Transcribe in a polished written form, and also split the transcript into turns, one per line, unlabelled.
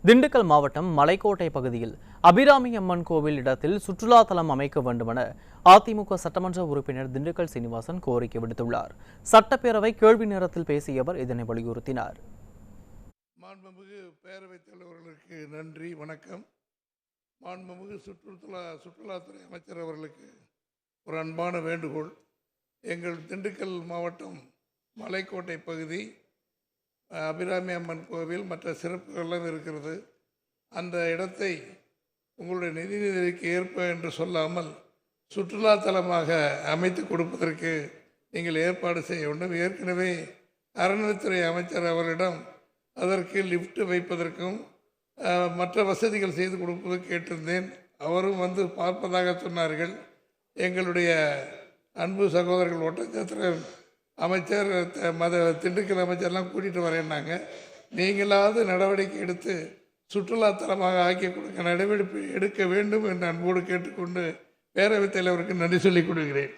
திண்டுக்கல் மாவட்டம் மலைக்கோட்டை பகுதியில் அபிராமி அம்மன் கோவில் இடத்தில் சுற்றுலா தலம் அமைக்க வேண்டுமென அதிமுக சட்டமன்ற உறுப்பினர் திண்டுக்கல் சீனிவாசன் கோரிக்கை விடுத்துள்ளார். சட்டப்பேரவை கேள்வி நேரத்தில் பேசிய அவர் இதனை வலியுறுத்தினார்.
மாண்புமிகு பேரவைத் தலைவர்களுக்கு நன்றி, வணக்கம். மாண்புமிகு சுற்றுலாத்துறை அமைச்சர் அவர்களுக்கு ஒரு அன்பான வேண்டுகோள். எங்கள் திண்டுக்கல் மாவட்டம் மலைக்கோட்டை பகுதி அபிராமி அம்மன் கோவில் மற்ற சிறப்புகளெல்லாம் இருக்கிறது. அந்த இடத்தை உங்களுடைய நிதிக்கு ஏற்ப என்று சொல்லாமல் சுற்றுலாத்தலமாக அமைத்து கொடுப்பதற்கு நீங்கள் ஏற்பாடு செய்ய வேண்டும். ஏற்கனவே அறநிலைத்துறை அமைச்சர் அவரிடம் அதற்கு லிஃப்ட் வைப்பதற்கும் மற்ற வசதிகள் செய்து கொடுப்பது கேட்டிருந்தேன். அவரும் வந்து பார்ப்பதாக சொன்னார்கள். எங்களுடைய அன்பு சகோதரர்கள் ஒட்டச்சத்திரன் அமைச்சர் திண்டுக்கல் அமைச்சர்லாம் கூட்டிகிட்டு வரேன்னாங்க. நீங்களாவது நடவடிக்கை எடுத்து சுற்றுலாத்தலமாக ஆக்கி கொடுக்க நடவடிக்கை எடுக்க வேண்டும் என்று அன்போடு கேட்டுக்கொண்டு பேரவைத் தலைவருக்கு நன்றி சொல்லிக் கொடுக்கிறேன்.